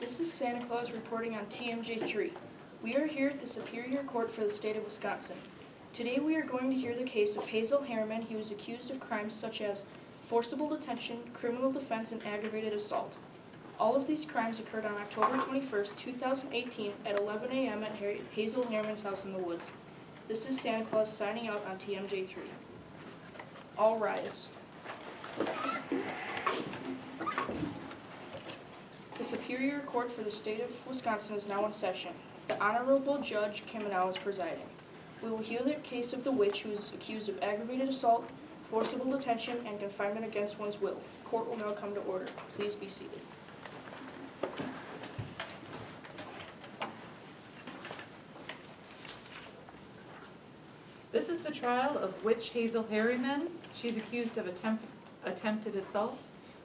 This is Santa Claus reporting on TMJ3. We are here at the Superior Court for the state of Wisconsin. Today we are going to hear the case of Hansel Harriman. He was accused of crimes such as forcible detention, criminal defense, and aggravated assault. All of these crimes occurred on October 21st, 2018 at 11 a.m. at Hansel Harriman's house in the woods. This is Santa Claus signing out on TMJ3. All rise. The Superior Court for the state of Wisconsin is now in session. The Honorable Judge Kamenau is presiding. We will hear the case of the witch who is accused of aggravated assault, forcible detention, and confinement against one's will. Court will now come to order. Please be seated. This is the trial of witch Hansel Harriman. She's accused of attempted assault,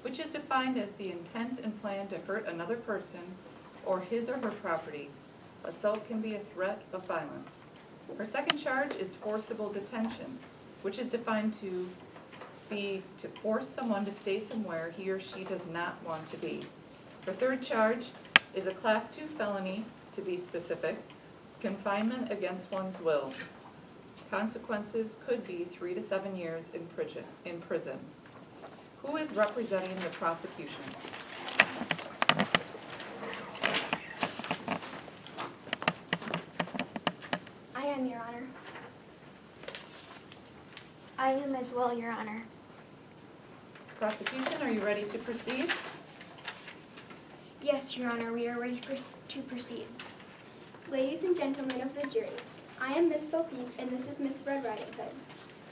which is defined as the intent and plan to hurt another person or his or her property. Assault can be a threat of violence. Her second charge is forcible detention, which is defined to be to force someone to stay somewhere he or she does not want to be. Her third charge is a Class 2 felony, to be specific, confinement against one's will. Consequences could be 3 to 7 years in prison. Who is representing the prosecution? I am, Your Honor. I am as well, Your Honor. Prosecution, are you ready to proceed? Yes, Your Honor, we are ready to proceed. Ladies and gentlemen of the jury, I am Miss Bo Peep and this is Miss Red Riding Hood.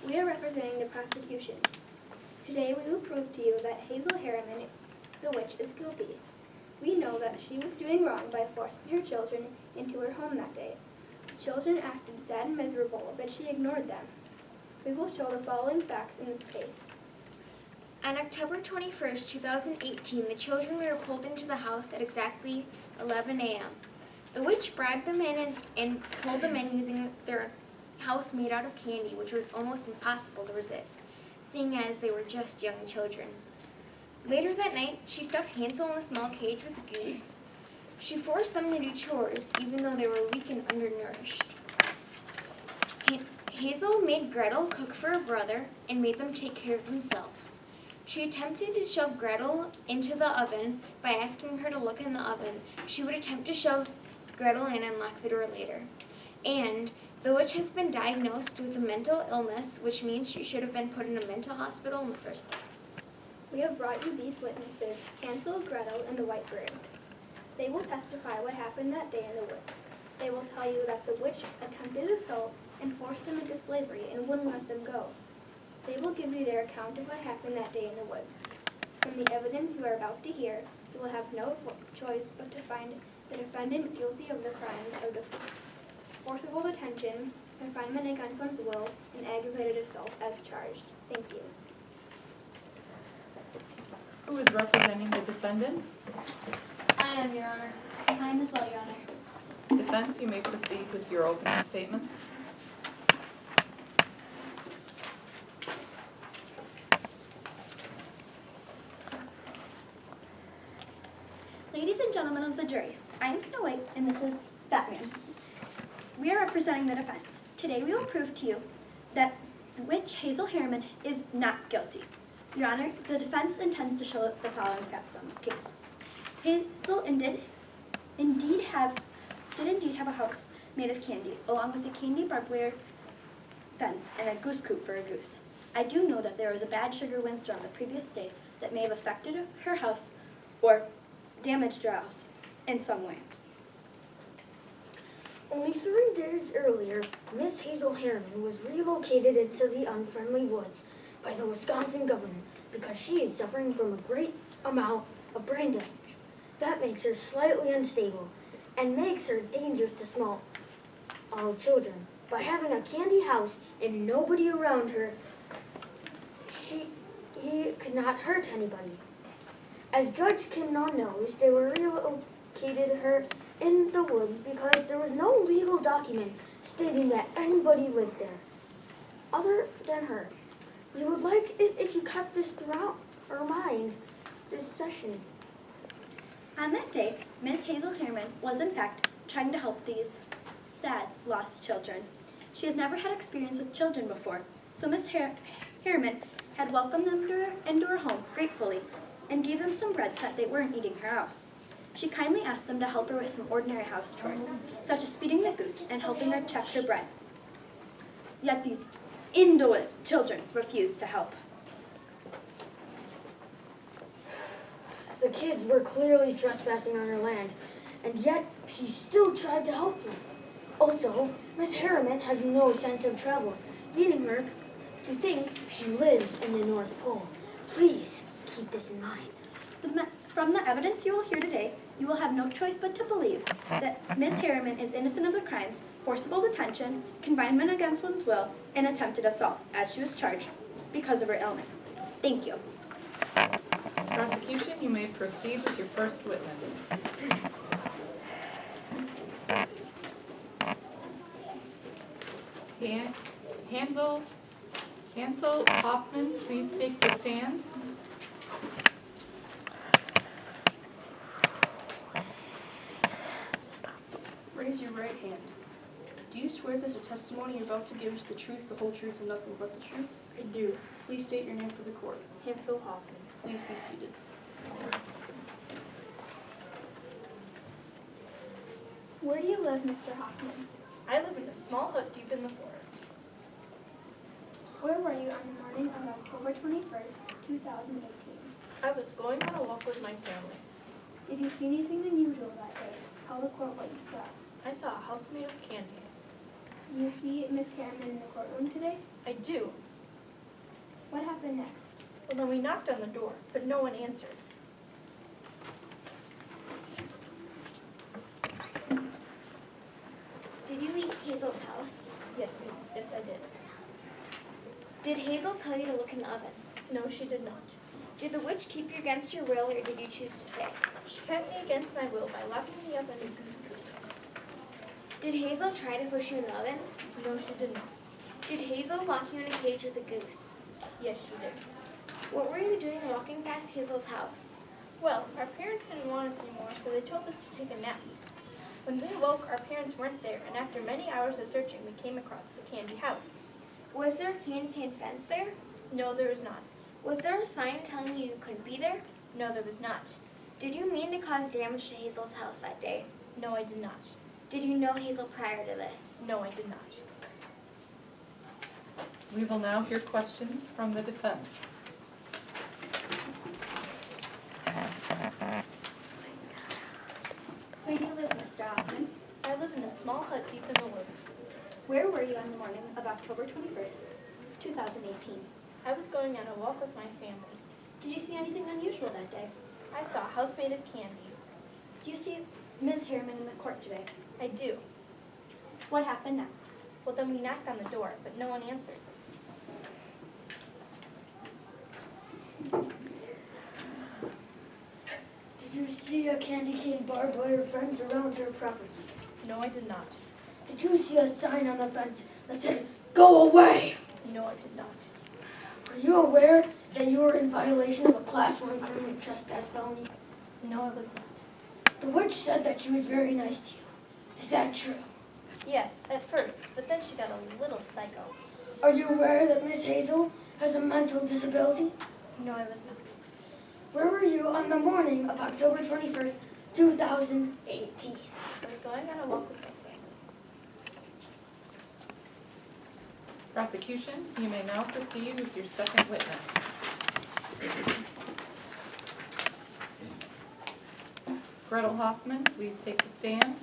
We are representing the prosecution. Today we will prove to you that Hansel Harriman, the witch, is guilty. We know that she was doing wrong by forcing her children into her home that day. The children acted sad and miserable, but she ignored them. We will show the following facts in this case. On October 21st, 2018, the children were pulled into the house at exactly 11 a.m. The witch bribed them in and pulled them in using their house made out of candy, which was almost impossible to resist, seeing as they were just young children. Later that night, she stuffed Hansel in a small cage with a goose. She forced them to do chores, even though they were weak and undernourished. Hansel made Gretel cook for her brother and made them take care of themselves. She attempted to shove Gretel into the oven by asking her to look in the oven. She would attempt to shove Gretel in and lock the door later. And the witch has been diagnosed with a mental illness, which means she should have been put in a mental hospital in the first place. We have brought you these witnesses, Hansel, Gretel, and the White Bird. They will testify what happened that day in the woods. They will tell you that the witch attempted assault and forced them into slavery and wouldn't let them go. They will give you their account of what happened that day in the woods. From the evidence you are about to hear, you will have no choice but to find the defendant guilty of the crimes of forcible detention, confinement against one's will, and aggravated assault as charged. Thank you. Who is representing the defendant? I am, Your Honor. I am as well, Your Honor. Defense, you may proceed with your opening statements. Ladies and gentlemen of the jury, I am Snow White and this is Batman. We are representing the defense. Today we will prove to you that witch Hansel Harriman is not guilty. Your Honor, the defense intends to show the following facts on this case. Hansel did indeed have a house made of candy, along with a candy barbed wire fence and a goose coop for a goose. I do know that there was a bad sugar windstorm the previous day that may have affected her house or damaged her house in some way. Only 3 days earlier, Miss Hansel Harriman was relocated into the unfriendly woods by the Wisconsin government because she is suffering from a great amount of brain damage. That makes her slightly unstable and makes her dangerous to small children. By having a candy house and nobody around her, he could not hurt anybody. As Judge Kamenau knows, they were relocated her in the woods because there was no legal document stating that anybody lived there other than her. We would like it if you kept this throughout our mind this session. On that day, Miss Hazel Harriman was in fact trying to help these sad, lost children. She has never had experience with children before, so Miss Harriman had welcomed them into her home gratefully and gave them some bread so that they weren't eating her house. She kindly asked them to help her with some ordinary house chores, such as feeding the goose and helping her check her bread. Yet these indolent children refused to help. The kids were clearly trespassing on her land, and yet she still tried to help them. Also, Miss Harriman has no sense of travel, leading her to think she lives in the North Pole. Please keep this in mind. From the evidence you will hear today, you will have no choice but to believe that Miss Harriman is innocent of the crimes, forcible detention, confinement against one's will, and attempted assault, as she was charged because of her ailment. Thank you. Prosecution, you may proceed with your first witness. Hansel Hoffman, please take the stand. Raise your right hand. Do you swear that the testimony you're about to give is the truth, the whole truth, and nothing but the truth? I do. Please state your name for the court. Hansel Hoffman. Please be seated. Where do you live, Mr. Hoffman? I live in a small hut deep in the forest. Where were you on the morning of October 21st, 2018? I was going on a walk with my family. Did you see anything unusual that day? Tell the court what you saw. I saw a house made of candy. You see Miss Harriman in the courtroom today? I do. What happened next? Well, then we knocked on the door, but no one answered. Did you leave Hazel's house? Yes, I did. Did Hazel tell you to look in the oven? No, she did not. Did the witch keep you against your will, or did you choose to stay? She kept me against my will by locking me up in a goose coop. Did Hazel try to push you in the oven? No, she did not. Did Hazel lock you in a cage with a goose? Yes, she did. What were you doing walking past Hazel's house? Well, our parents didn't want us anymore, so they told us to take a nap. When we woke, our parents weren't there, and after many hours of searching, we came across the candy house. Was there a candy cane fence there? No, there was not. Was there a sign telling you you couldn't be there? No, there was not. Did you mean to cause damage to Hazel's house that day? No, I did not. Did you know Hazel prior to this? No, I did not. We will now hear questions from the defense. Where do you live, Mr. Hoffman? I live in a small hut deep in the woods. Where were you on the morning of October 21st, 2018? I was going on a walk with my family. Did you see anything unusual that day? I saw a house made of candy. Do you see Ms. Harriman in the court today? I do. What happened next? Well, then we knocked on the door, but no one answered. Did you see a candy cane barbed wire fence around her property? No, I did not. Did you see a sign on the fence that said, "Go away"? No, I did not. Are you aware that you are in violation of a Class 1 criminal trespass felony? No, I was not. The witch said that she was very nice to you. Is that true? Yes, at first, but then she got a little psycho. Are you aware that Miss Hazel has a mental disability? No, I was not. Where were you on the morning of October 21st, 2018? I was going on a walk with my family. Prosecution, you may now proceed with your second witness. Gretel Hoffman, please take the stand.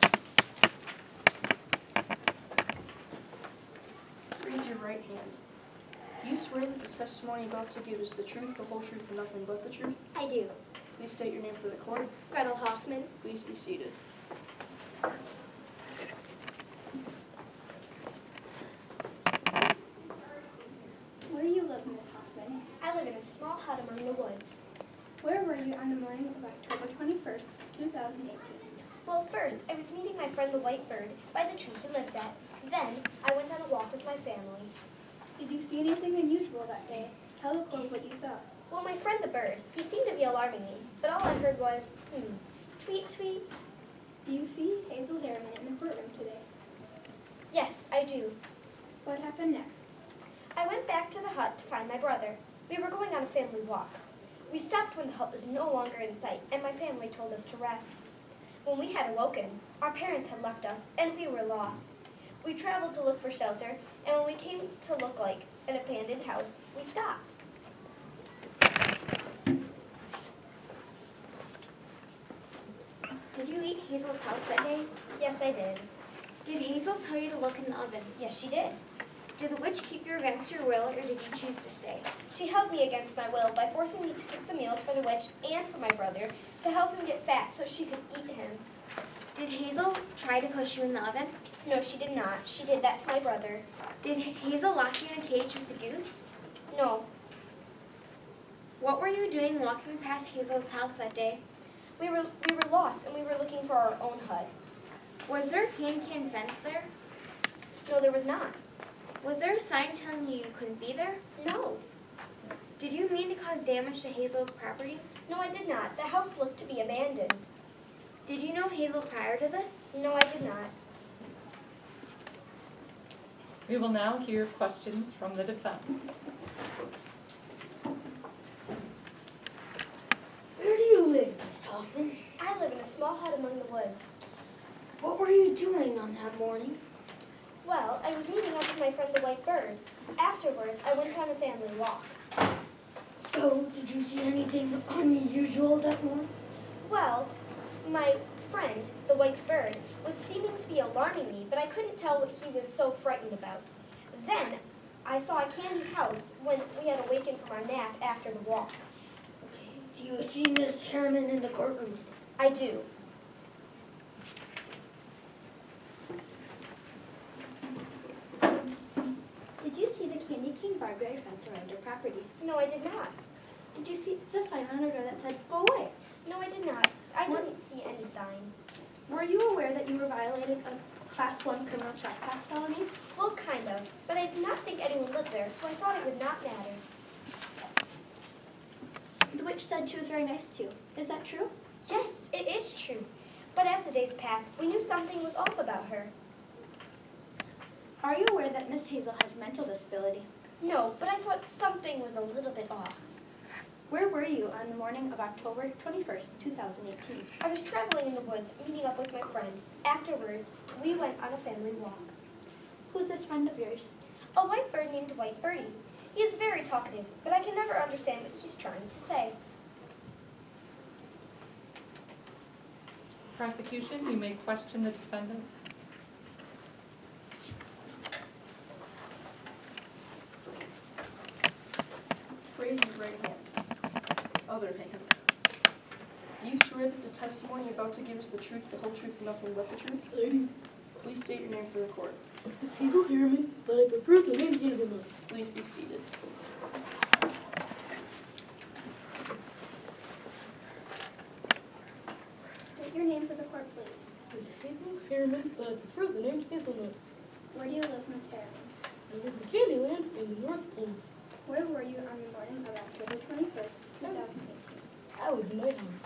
Raise your right hand. Do you swear that the testimony you're about to give is the truth, the whole truth, and nothing but the truth? I do. Please state your name for the court. Gretel Hoffman. Please be seated. Where do you live, Ms. Hoffman? I live in a small hut among the woods. Where were you on the morning of October 21st, 2018? Well, first, I was meeting my friend the white bird by the tree he lives at. Then, I went on a walk with my family. Did you see anything unusual that day? Tell the court what you saw. Well, my friend the bird, he seemed to be alarming me, but all I heard was, Tweet, tweet. Do you see Hazel Harriman in the courtroom today? Yes, I do. What happened next? I went back to the hut to find my brother. We were going on a family walk. We stopped when the hut was no longer in sight, and my family told us to rest. When we had awoken, our parents had left us, and we were lost. We traveled to look for shelter, and when we came to look like an abandoned house, we stopped. Did you eat Hazel's house that day? Yes, I did. Did Hazel tell you to look in the oven? Yes, she did. Did the witch keep you against your will, or did you choose to stay? She held me against my will by forcing me to cook the meals for the witch and for my brother to help him get fat so she could eat him. Did Hazel try to push you in the oven? No, she did not. She did that to my brother. Did Hazel lock you in a cage with the goose? No, What were you doing walking past Hazel's house that day? we were lost and we were looking for our own hut. Was there a candy cane fence there? No, there was not. Was there a sign telling you you couldn't be there? No. Did you mean to cause damage to Hazel's property? No, I did not. The house looked to be abandoned. Did you know Hazel prior to this? No, I did not. We will now hear questions from the defense. Where do you live, Miss Hoffman? I live in a small hut among the woods. What were you doing on that morning? Well, I was meeting up with my friend the white bird. Afterwards, I went on a family walk. So, did you see anything unusual that morning? Well, my friend, the white bird, was seeming to be alarming me, but I couldn't tell what he was so frightened about. Then, I saw a candy house when we had awakened from our nap after the walk. Okay. Do you see Miss Harriman in the courtroom? I do. Did you see the candy cane barbed wire fence around your property? No, I did not. Did you see the sign on her door that said, "Go away"? No, I did not. I didn't see any sign. Were you aware that you were violating a Class 1 criminal trespass felony? Well, kind of. But I did not think anyone lived there, so I thought it would not matter. The witch said she was very nice to you. Is that true? Yes, it is true. But as the days passed, we knew something was off about her. Are you aware that Miss Hazel has mental disability? No, but I thought something was a little bit off. Where were you on the morning of October 21st, 2018? I was traveling in the woods, meeting up with my friend. Afterwards, we went on a family walk. Who's this friend of yours? A white bird named White Birdie. He is very talkative, but I can never understand what he's trying to say. Prosecution, you may question the defendant. Raise your right hand. Other hand. Do you swear that the testimony you're about to give is the truth, the whole truth, and nothing but the truth? I do. Please state your name for the court. It's Hazel Harriman, but I prefer the name Hazelnut. Please be seated. State your name for the court, please. It's Hazel Harriman, but I prefer the name Hazelnut. Where do you live, Miss Harriman? I live in Candyland in the North Pole. Where were you on the morning of October 21st, 2018? I was in my house.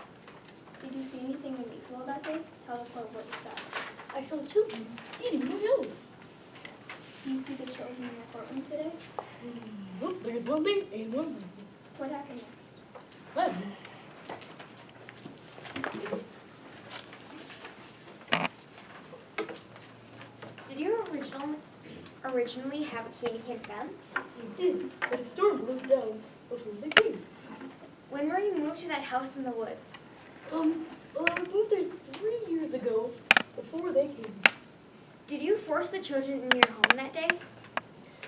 Did you see anything unusual that day? Tell the court what you saw. I saw children eating my house. Do you see the children in your courtroom today? Nope, there's one thing and one thing. What happened next? I don't know. Did you originally have a candy cane fence? I did, but a storm blew it down before they came. When were you moved to that house in the woods? Well, I was moved there 3 years ago before they came. Did you force the children in your home that day?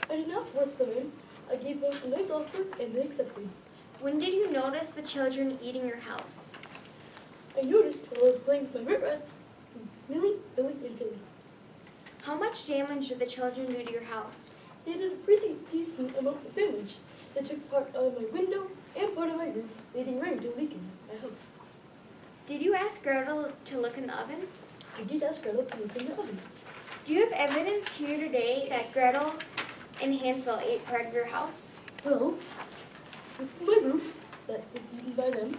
I did not force them in. I gave them a nice offer and they accepted. When did you notice the children eating your house? I noticed while I was playing with my wet rats, Millie, Billy, and Philly. How much damage did the children do to your house? They did a pretty decent amount of damage. They took part of my window and part of my roof, leading right into a leak in my house. Did you ask Gretel to look in the oven? I did ask Gretel to look in the oven. Do you have evidence here today that Gretel and Hansel ate part of your house? Well, this is my roof that was eaten by them.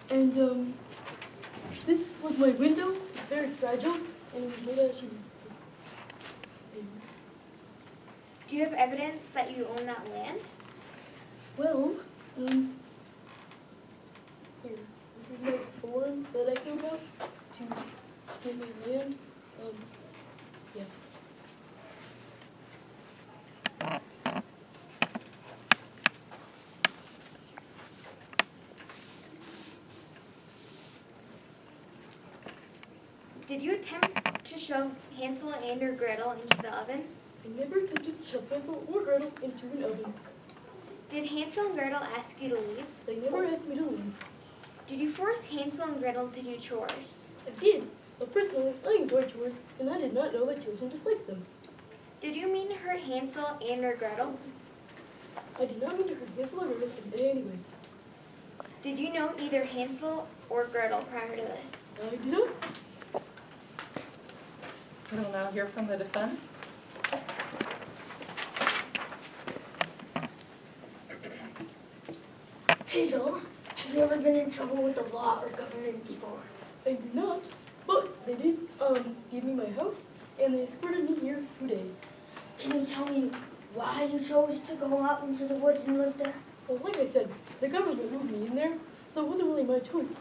And this was my window. It's very fragile, and it was made out of shoes. Do you have evidence that you own that land? Well, here, this is my form that I filled out to get my land. Yeah. Did you attempt to shove Hansel and Gretel into the oven? I never attempted to shove Hansel or Gretel into an oven. Did Hansel and Gretel ask you to leave? They never asked me to leave. Did you force Hansel and Gretel to do chores? I did, but personally, I enjoy chores, and I did not know that children disliked them. Did you mean to hurt Hansel and Gretel? I did not mean to hurt Hansel or Gretel in any way. Did you know either Hansel or Gretel prior to this? I did not. We will now hear from the defense. Hazel, have you ever been in trouble with the law or government before? I did not, but they did give me my house, and they escorted me here today. Can you tell me why you chose to go out into the woods and live there? Well, like I said, the government moved me in there, so it wasn't really my choice.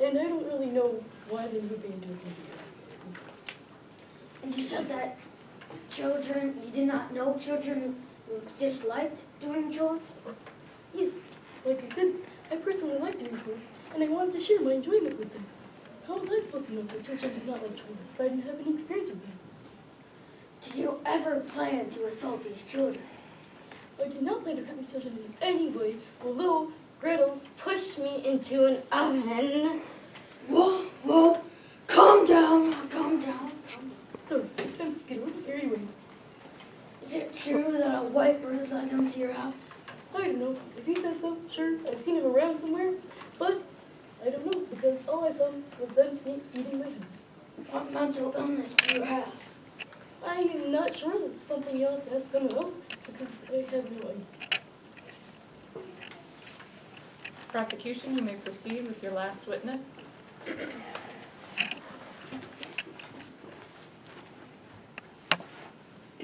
And I don't really know why they moved me into a community. And you said that you did not know children disliked doing chores? Yes, like I said, I personally like doing chores, and I wanted to share my enjoyment with them. How was I supposed to know that children did not like chores if I didn't have any experience with them? Did you ever plan to assault these children? I did not plan to hurt these children in any way, although Gretel pushed me into an oven. Whoa, calm down. so I'm scared anyway. Is it true that a white bird led them to your house? I don't know. If he says so, sure, I've seen him around somewhere, but I don't know because all I saw was them eating my house. What mental illness do you have? I am not sure. This is something you'll have to ask someone else because I have no idea. Prosecution, you may proceed with your last witness.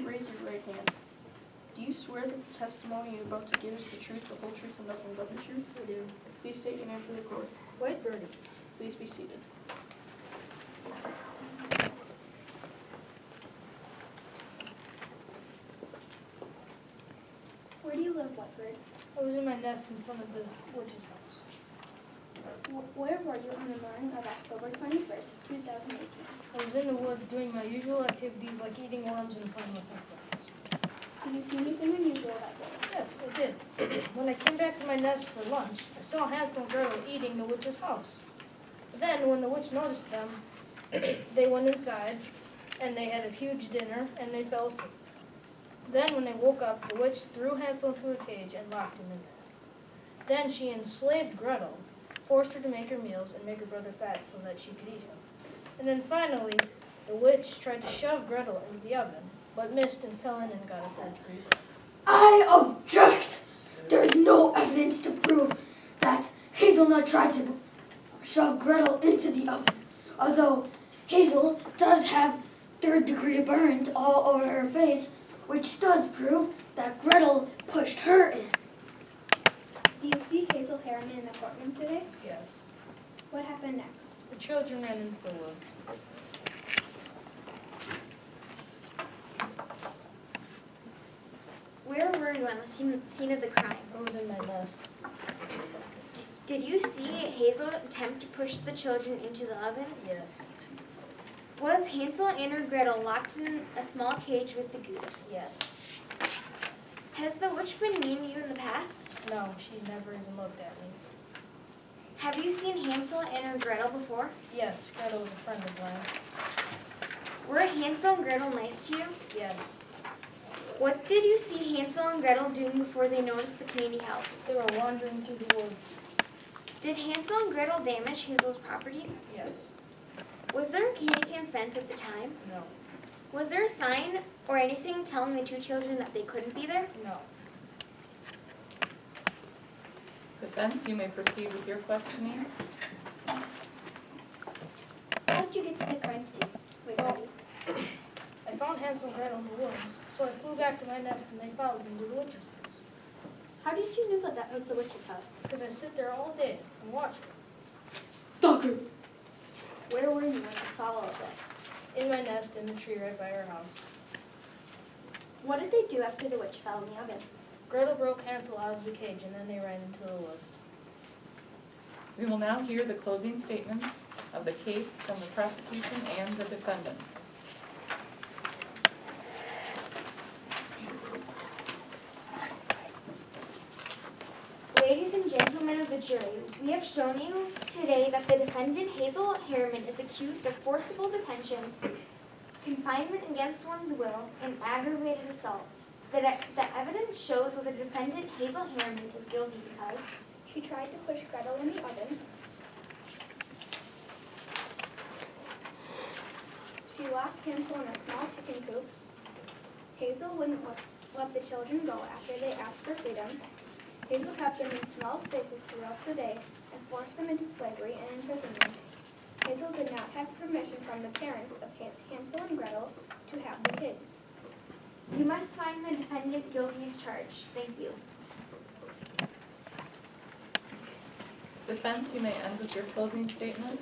Raise your right hand. Do you swear that the testimony you're about to give is the truth, the whole truth, and nothing but the truth? I do. Please state your name for the court. White birdie. Please be seated. Where do you live, Whitebird? I was in my nest in front of the witch's house. Where were you on the morning of October 21st, 2018? I was in the woods doing my usual activities like eating worms and playing with my friends. Did you see anything unusual that day? Yes, I did. When I came back to my nest for lunch, I saw Hansel and Gretel eating the witch's house. Then, when the witch noticed them, they went inside, and they had a huge dinner, and they fell asleep. Then, when they woke up, the witch threw Hansel into a cage and locked him in there. Then she enslaved Gretel, forced her to make her meals and make her brother fat so that she could eat him. And then finally, the witch tried to shove Gretel into the oven, but missed and fell in and got a third-degree burn. I object! There's no evidence to prove that Hazelnut tried to shove Gretel into the oven. Although Hazel does have third-degree burns all over her face, which does prove that Gretel pushed her in. Do you see Hazel Harriman in the courtroom today? Yes. What happened next? The children ran into the woods. Where were you on the scene of the crime? I was in my nest. Did you see Hazel attempt to push the children into the oven? Yes. Was Hansel and Gretel locked in a small cage with the goose? Yes. Has the witch been mean to you in the past? No, she never even looked at me. Have you seen Hansel and Gretel before? Yes, Gretel was a friend of mine. Were Hansel and Gretel nice to you? Yes. What did you see Hansel and Gretel doing before they noticed the community house? They were wandering through the woods. Did Hansel and Gretel damage Hazel's property? Yes. Was there a candy cane fence at the time? No. Was there a sign or anything telling the two children that they couldn't be there? No. Defense, you may proceed with your questioning. Hansel and Gretel in the woods, so I flew back to my nest and they followed me to the witch's house. How did you know that that was the witch's house? Because I sit there all day and watch her. Stalker! Where were you when you saw all of this? In my nest in the tree right by our house. What did they do after the witch fell in the oven? Gretel broke Hansel out of the cage and then they ran into the woods. We will now hear the closing statements of the case from the prosecution and the defendant. Ladies and gentlemen of the jury, we have shown you today that the defendant Hazel Harriman is accused of forcible detention, confinement against one's will, and aggravated assault. The evidence shows that the defendant Hazel Harriman is guilty because She tried to push Gretel in the oven. She locked Hansel in a small chicken coop. Hazel wouldn't let the children go after they asked for freedom. Hazel kept them in small spaces throughout the day and forced them into slavery and imprisonment. Hazel did not have permission from the parents of Hansel and Gretel to have the kids. you must find the defendant guilty as charged. Thank you. Defense, you may end with your closing statement.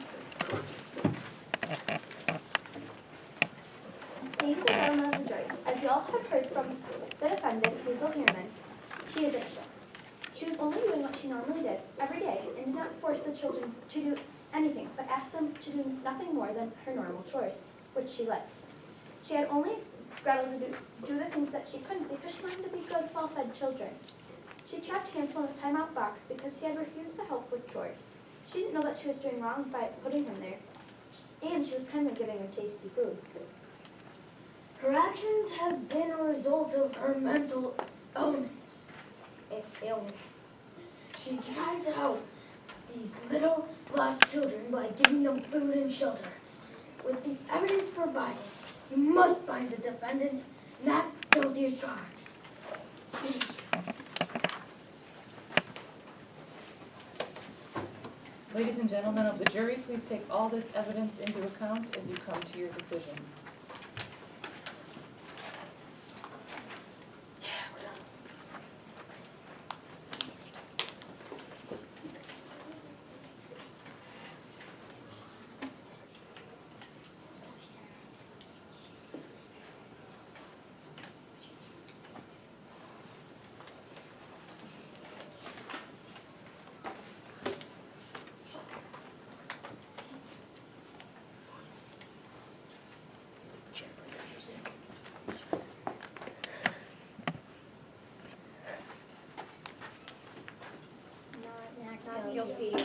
Ladies and gentlemen of the jury, as you all have heard from the defendant, Hazel Harriman, she is innocent. She was only doing what she normally did every day and did not force the children to do anything, but asked them to do nothing more than her normal chores, which she liked. She had only Gretel to do the things that she couldn't because she wanted to be good, well-fed children. She trapped Hansel in a timeout box because he had refused to help with chores. She didn't know that she was doing wrong by putting him there, and she was kind of giving him tasty food. Her actions have been a result of her mental illness. She tried to help these little lost children by giving them food and shelter. With the evidence provided, you must find the defendant not guilty as charged. Ladies and gentlemen of the jury, please take all this evidence into account as you come to your decision. Not guilty.